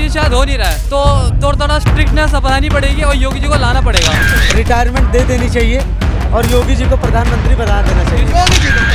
अभी शायद हो नहीं रहा है, तो थोड़ा स्ट्रिक्टनेस अपनानी पड़ेगी और योगी जी को लाना पड़ेगा। रिटायरमेंट दे देनी चाहिए और योगी जी को प्रधानमंत्री बना देना चाहिए।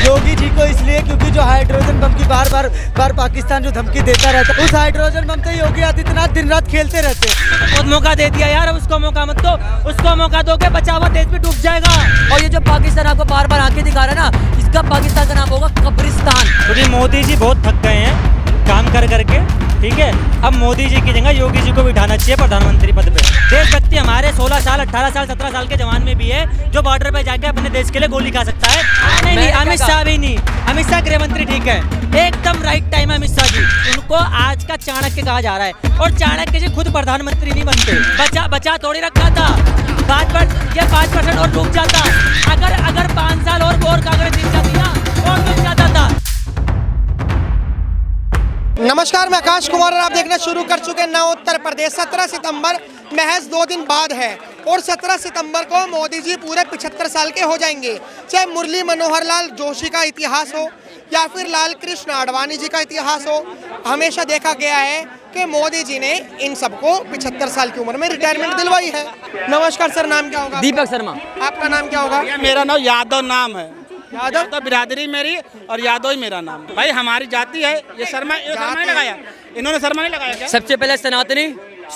योगी जी को इसलिए क्योंकि जो हाइड्रोजन बम की बार पाकिस्तान जो धमकी देता रहता है, उस हाइड्रोजन बम से योगी आदित्यनाथ दिन रात खेलते रहते हैं। बहुत मौका दे दिया यार, अब उसको मौका मत दो, उसको मौका दोगे बचा हुआ देश भी डूब जाएगा। और ये जो पाकिस्तान आपको बार बार आंखें दिखा रहा है ना, इसका पाकिस्तान का नाम होगा कब्रिस्तान। क्योंकि मोदी जी बहुत थक गए हैं काम कर करके, ठीक है। अब मोदी जी की जगह योगी जी को बिठाना चाहिए प्रधानमंत्री पद पे। देशभक्ति हमारे 16 साल 18 साल 17 साल के जवान में भी है, जो बॉर्डर पे जाके अपने देश के लिए गोली खा सकता है। नहीं, अमित शाह भी नहीं, अमित शाह गृह मंत्री ठीक है, एकदम राइट टाइम है अमित शाह जी। उनको आज का चाणक्य कहा जा रहा है, और चाणक्य जी खुद प्रधानमंत्री नहीं बनते। बचा थोड़ी रखा था, 5% और रुक जाता। अगर 5 साल और कांग्रेस जीत जाती ना, और रुक जाता था। नमस्कार, मैं आकाश कुमार और आप देखना शुरू कर चुके हैं नव उत्तर प्रदेश। 17 सितंबर महज 2 दिन बाद है और 17 सितंबर को मोदी जी पूरे 75 साल के हो जाएंगे। चाहे मुरली मनोहर लाल जोशी का इतिहास हो या फिर लाल कृष्ण आडवाणी जी का इतिहास हो, हमेशा देखा गया है कि मोदी जी ने इन सबको 75 साल की उम्र में रिटायरमेंट दिलवाई है। नमस्कार सर, नाम क्या होगा? दीपक शर्मा। आपका नाम क्या होगा? मेरा नाम यादव नाम है। यादव? तो बिरादरी मेरी और यादव ही मेरा नाम। भाई हमारी जाति है, ये शर्मा नहीं लगाया, इन्होंने शर्मा नहीं लगाया क्या? सबसे पहले सनातनी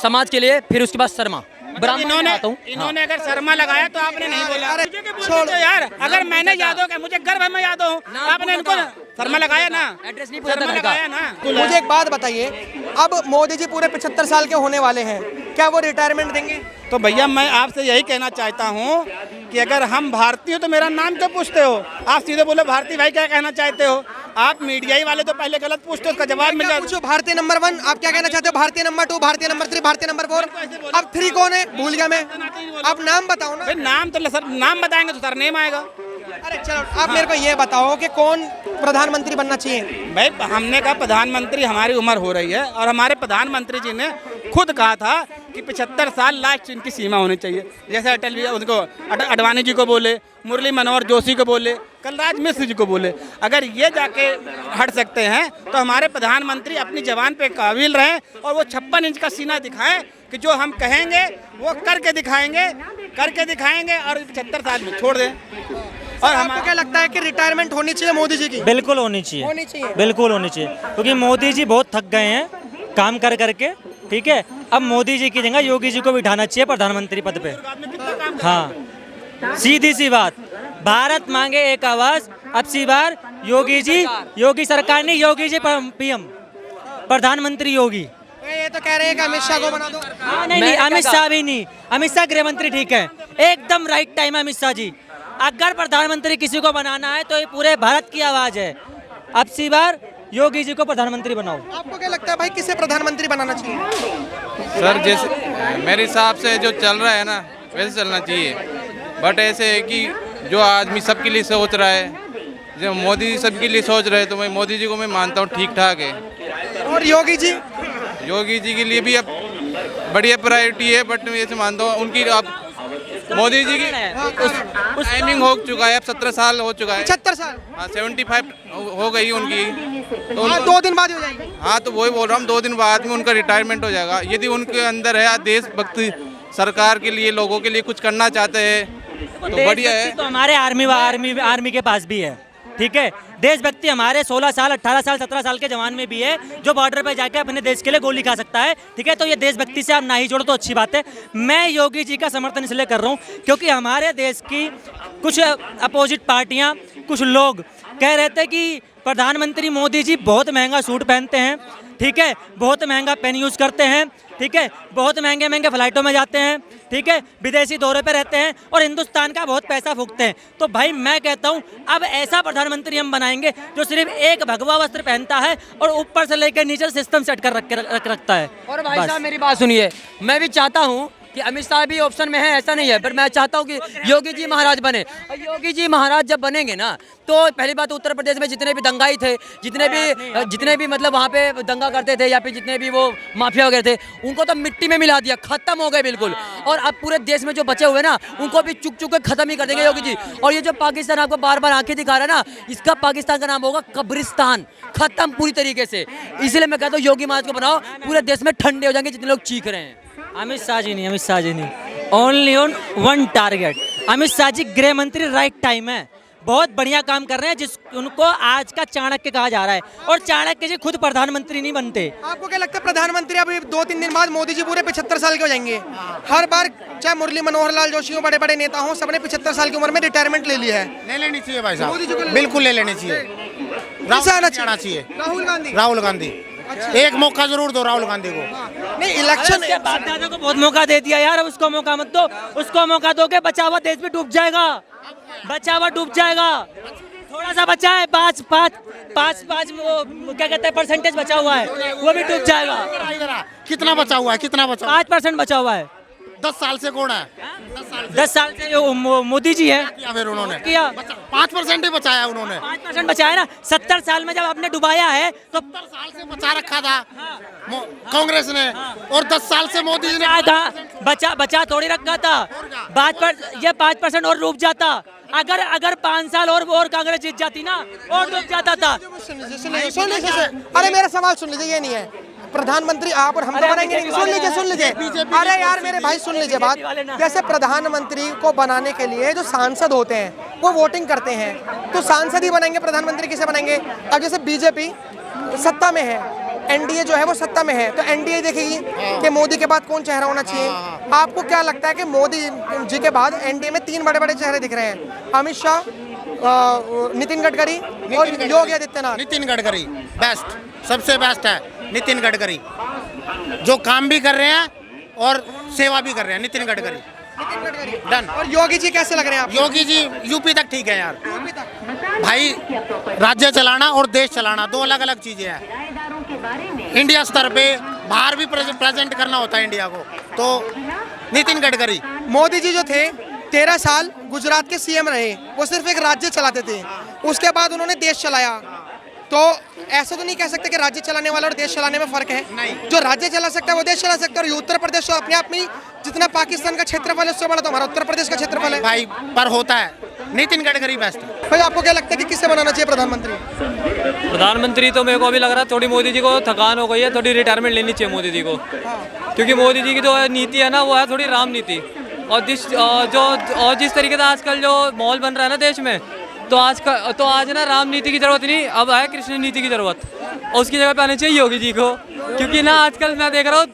समाज के लिए, फिर उसके बाद शर्मा। इन्होंने अगर शर्मा लगाया तो आपने नहीं बोला। अरे छोड़ो यार, अगर मैंने यादव का, मुझे गर्व है मैं यादव हूँ, आपने इनको शर्मा लगाया ना, एड्रेस नहीं शर्मा लगाया ना। मुझे एक बात बताइए, अब मोदी जी पूरे 75 साल के होने वाले हैं, क्या वो रिटायरमेंट देंगे? तो भैया मैं आपसे यही कहना चाहता हूँ कि अगर हम भारतीय हो तो मेरा नाम क्यों पूछते हो? आप सीधे बोलो भारतीय भाई क्या कहना चाहते हो? आप मीडिया वाले तो पहले गलत पूछते हो, उसका जवाब मिल जाता। पूछो भारतीय नंबर 1 आप क्या कहना चाहते हो? भारतीय नंबर 2, भारतीय नंबर 3, भारतीय नंबर 4, अब 3 कौन है? भूल गया मैं। आप नाम बताओ ना। नाम तो नाम बताएंगे तो सरनेम आएगा। अरे चलो, आप मेरे को ये बताओ कि कौन प्रधानमंत्री बनना चाहिए? भाई हमने कहा प्रधानमंत्री, हमारी उम्र हो रही है और हमारे प्रधानमंत्री जी ने खुद कहा था कि 75 साल लास्ट इनकी सीमा होनी चाहिए। जैसे अटल जी उनको आडवाणी जी को बोले, मुरली मनोहर जोशी को बोले, कलराज मिश्र जी को बोले। अगर ये जाके हट सकते हैं तो हमारे प्रधानमंत्री अपनी जवान पे काबिल रहें और वो 56 इंच का सीना दिखाएं कि जो हम कहेंगे वो करके दिखाएंगे और 75 साल में छोड़ दें। और हमको क्या लगता है कि रिटायरमेंट होनी चाहिए मोदी जी की? बिल्कुल होनी चाहिए, बिल्कुल होनी चाहिए, क्योंकि मोदी जी बहुत थक गए हैं काम कर करके, ठीक है। अब मोदी जी की जगह योगी जी को बिठाना चाहिए प्रधानमंत्री पद पे। हाँ, सीधी सी बात, भारत मांगे एक आवाज, अब सी बार योगी जी, योगी सरकार नहीं, योगी जी पीएम, प्रधानमंत्री योगी। ये तो कह रहे हैं कि अमित शाह को बना दो। नहीं, अमित शाह भी नहीं, अमित शाह गृह मंत्री ठीक है, एकदम राइट टाइम है अमित शाह जी। अगर प्रधानमंत्री किसी को बनाना है तो ये पूरे भारत की आवाज है। अब सी बार योगी जी को प्रधानमंत्री बनाओ। आपको क्या लगता है भाई, किसे प्रधानमंत्री बनाना चाहिए? सर जैसे मेरे हिसाब से जो चल रहा है ना वैसे चलना चाहिए, बट ऐसे है कि जो आदमी सबके लिए सोच रहा है, जो मोदी जी सबके लिए सोच रहे हैं, तो मैं मोदी जी को मैं मानता हूँ ठीक ठाक है। और योगी जी? योगी जी के लिए भी अब बढ़िया प्रायोरिटी है, बट मैं ऐसे मानता हूँ उनकी अब मोदी जी की टाइमिंग हो चुका है, अब 17 साल हो चुका है, 75 साल, हाँ 75 हो गई उनकी, तो 2 दिन बाद हो जाएगी। हाँ तो वही बोल रहा हूँ, 2 दिन बाद में उनका रिटायरमेंट हो जाएगा। यदि उनके अंदर है देशभक्ति, सरकार के लिए, लोगों के लिए कुछ करना चाहते हैं तो बढ़िया है। तो हमारे आर्मी के पास भी है, ठीक है। देशभक्ति हमारे 16 साल 18 साल 17 साल के जवान में भी है, जो बॉर्डर पे जाके अपने देश के लिए गोली खा सकता है, ठीक है। तो ये देशभक्ति से आप ना ही जोड़ो तो अच्छी बात है। मैं योगी जी का समर्थन इसलिए कर रहा हूँ क्योंकि हमारे देश की कुछ अपोजिट पार्टियाँ, कुछ लोग कह रहे थे कि प्रधानमंत्री मोदी जी बहुत महंगा सूट पहनते हैं, ठीक है, बहुत महंगा पेन यूज़ करते हैं, ठीक है, बहुत महंगे महंगे फ्लाइटों में जाते हैं, ठीक है, विदेशी दौरे पे रहते हैं और हिंदुस्तान का बहुत पैसा फूकते हैं। तो भाई मैं कहता हूँ अब ऐसा प्रधानमंत्री हम बनाएंगे जो सिर्फ एक भगवा वस्त्र पहनता है और ऊपर से लेकर नीचे सिस्टम सेट कर रखता है। और भाई साहब मेरी बात सुनिए, मैं भी चाहता हूँ कि अमित शाह भी ऑप्शन में है, ऐसा नहीं है, पर मैं चाहता हूँ कि योगी जी महाराज बने। और योगी जी महाराज जब बनेंगे ना, तो पहली बात उत्तर प्रदेश में जितने भी दंगाई थे, जितने भी मतलब वहाँ पे दंगा करते थे या फिर जितने भी वो माफिया वगैरह थे, उनको तो मिट्टी में मिला दिया, खत्म हो गए बिल्कुल। और अब पूरे देश में जो बचे हुए ना, उनको भी चुक चुक के खत्म ही कर देंगे योगी जी। और ये जो पाकिस्तान आपको बार बार आंखें दिखा रहा है ना, इसका पाकिस्तान का नाम होगा कब्रिस्तान, खत्म पूरी तरीके से। इसलिए मैं कहता हूँ योगी महाराज को बनाओ, पूरे देश में ठंडे हो जाएंगे जितने लोग चीख रहे हैं। अमित शाह जी नहीं, अमित शाह जी नहीं, only on one target. Amit Shah ji गृह मंत्री राइट टाइम है, बहुत बढ़िया काम कर रहे हैं, जिस उनको आज का चाणक्य कहा जा रहा है। और चाणक्य जी खुद प्रधानमंत्री नहीं बनते। आपको क्या लगता है प्रधानमंत्री अभी 2-3 दिन बाद मोदी जी पूरे 75 साल के हो जाएंगे? हर बार चाहे मुरली मनोहर लाल जोशी हो, बड़े बड़े नेता हो, सबने 75 साल की उम्र में रिटायरमेंट ले लिया है। ले लेनी चाहिए भाई मोदी जी को साहब, बिल्कुल ले लेनी चाहिए। किसे आना आना चाहिए राहुल गांधी। राहुल गांधी, एक मौका जरूर दो राहुल गांधी को। नहीं, इलेक्शन उसके बाप दादा को बहुत मौका दे दिया यार, अब उसको मौका मत दो। उसको मौका दोगे बचा हुआ देश भी डूब जाएगा, बचा हुआ डूब जाएगा। थोड़ा सा बचा है, पाँच वो क्या कहते हैं परसेंटेज बचा हुआ है, वो भी डूब जाएगा। कितना बचा हुआ है, कितना बचा? 5% बचा हुआ है। 10 साल से कौन है? 10 साल से जो मोदी जी है किया फिर उन्होंने किया, 5% ही बचाया उन्होंने। 5% बचाया ना। 70 साल में जब आपने डुबाया है तो 70 साल से बचा रखा था कांग्रेस ने, और 10 साल से मोदी जी ने बचा थोड़ी रखा था। ये 5% और डूब जाता। अगर 5 साल और कांग्रेस जीत जाती ना, और डूब जाता था। सुन लीजिए। अरे मेरा सवाल सुन लीजिए, ये नहीं है प्रधानमंत्री आप और हम तो बनाएंगे नहीं। सुन लीजिए। अरे यार मेरे भाई सुन लीजिए बात। जैसे प्रधानमंत्री को बनाने के लिए जो सांसद होते हैं वो वोटिंग करते हैं, तो सांसद ही बनाएंगे, प्रधानमंत्री किसे बनाएंगे? अब जैसे बीजेपी सत्ता में है, एनडीए जो है वो सत्ता में है, तो एनडीए देखेगी कि मोदी के बाद कौन चेहरा होना चाहिए। आपको क्या लगता है कि मोदी जी के बाद एनडीए में 3 बड़े बड़े चेहरे दिख रहे हैं, अमित शाह, नितिन गडकरी और योगी आदित्यनाथ। नितिन गडकरी बेस्ट, सबसे बेस्ट है नितिन गडकरी, जो काम भी कर रहे हैं और सेवा भी कर रहे हैं। नितिन गडकरी डन। और योगी जी कैसे लग रहे हैं आपको? योगी जी यूपी तक ठीक है यार भाई, राज्य चलाना और देश चलाना 2 अलग अलग चीजें हैं। इंडिया स्तर पे बाहर भी प्रेजेंट करना होता है इंडिया को, तो नितिन गडकरी। मोदी जी जो थे 13 साल गुजरात के सीएम रहे, वो सिर्फ एक राज्य चलाते थे, उसके बाद उन्होंने देश चलाया। तो ऐसा तो नहीं कह सकते कि राज्य चलाने वाला और देश चलाने में फर्क है। नहीं। जो राज्य चला सकता है वो देश चला सकता है। और ये उत्तर प्रदेश तो अपने आप में जितना पाकिस्तान का क्षेत्रफल है उससे बड़ा तो हमारा उत्तर प्रदेश का क्षेत्रफल है भाई, पर होता है नितिन गडकरी बेस्ट है। भाई आपको क्या लगता है कि किससे बनाना चाहिए प्रधानमंत्री? प्रधानमंत्री तो मेरे को अभी लग रहा है थोड़ी मोदी जी को थकान हो गई है, थोड़ी रिटायरमेंट लेनी चाहिए मोदी जी को। क्योंकि मोदी जी की जो नीति है ना, वो है थोड़ी राम नीति। और जिस तरीके से आजकल जो माहौल बन रहा है ना देश में, तो आज ना राम नीति की जरूरत नहीं, अब है कृष्ण नीति की जरूरत, और उसकी जगह पे आनी चाहिए योगी जी को। क्योंकि ना आजकल मैं देख रहा हूँ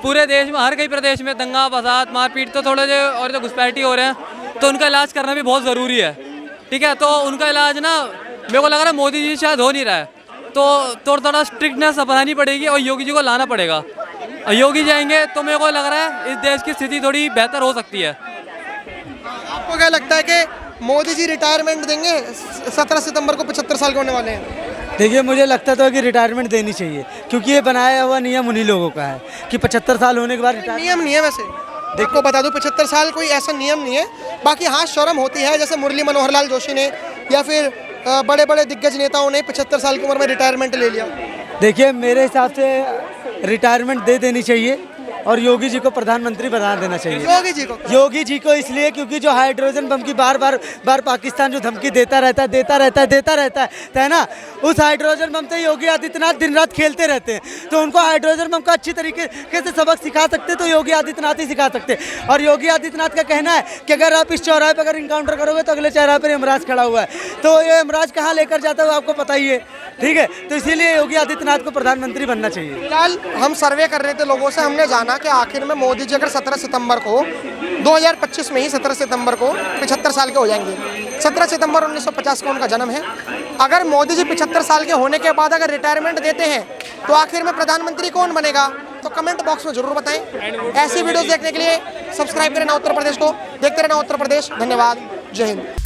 पूरे देश में, हर कई प्रदेश में दंगा फसाद मारपीट तो थोड़े जो और जो घुसपैठी हो रहे हैं, तो उनका इलाज करना भी बहुत ज़रूरी है। ठीक है, तो उनका इलाज ना मेरे को लग रहा है मोदी जी शायद हो नहीं रहा है, तो थोड़ा स्ट्रिक्टनेस अपनानी पड़ेगी और योगी जी को लाना पड़ेगा। और योगी जाएंगे तो मेरे को लग रहा है इस देश की स्थिति थोड़ी बेहतर हो सकती है। आपको क्या लगता है कि मोदी जी रिटायरमेंट देंगे? 17 सितंबर को 75 साल के होने वाले हैं। देखिए मुझे लगता तो है कि रिटायरमेंट देनी चाहिए, क्योंकि ये बनाया हुआ नियम उन्हीं लोगों का है कि 75 साल होने के बाद नियम नहीं है वैसे, देखो बता दूं 75 साल कोई ऐसा नियम नहीं है। बाकी हाँ शर्म होती है, जैसे मुरली मनोहर लाल जोशी ने या फिर बड़े बड़े दिग्गज नेताओं ने 75 साल की उम्र में रिटायरमेंट ले लिया। देखिए मेरे हिसाब से रिटायरमेंट दे देनी चाहिए और योगी जी को प्रधानमंत्री बना देना चाहिए। योगी जी को इसलिए क्योंकि जो हाइड्रोजन बम की बार पाकिस्तान जो धमकी देता रहता है ना, उस हाइड्रोजन बम से योगी आदित्यनाथ दिन रात खेलते रहते हैं। तो उनको हाइड्रोजन बम का अच्छी तरीके से सबक सिखा सकते तो योगी आदित्यनाथ ही सिखा सकते। और योगी आदित्यनाथ का कहना है कि अगर आप इस चौराहे पर अगर इनकाउंटर करोगे तो अगले चौराहे पर यमराज खड़ा हुआ है, तो ये यमराज कहाँ लेकर जाता है वो आपको पता ही है। ठीक है, तो इसीलिए योगी आदित्यनाथ को प्रधानमंत्री बनना चाहिए। फिलहाल हम सर्वे कर रहे थे लोगों से, हमने जाना कि आखिर में मोदी जी अगर 17 सितंबर को 2025 में ही 17 सितंबर को 75 साल के हो जाएंगे। 17 सितंबर 1950 को उनका जन्म है। अगर मोदी जी 75 साल के होने के बाद अगर रिटायरमेंट देते हैं तो आखिर में प्रधानमंत्री कौन बनेगा? तो कमेंट बॉक्स में जरूर बताएं। ऐसी वीडियोस देखने के लिए सब्सक्राइब करें ना उत्तर प्रदेश को, देखते रहना उत्तर प्रदेश। धन्यवाद, जय हिंद।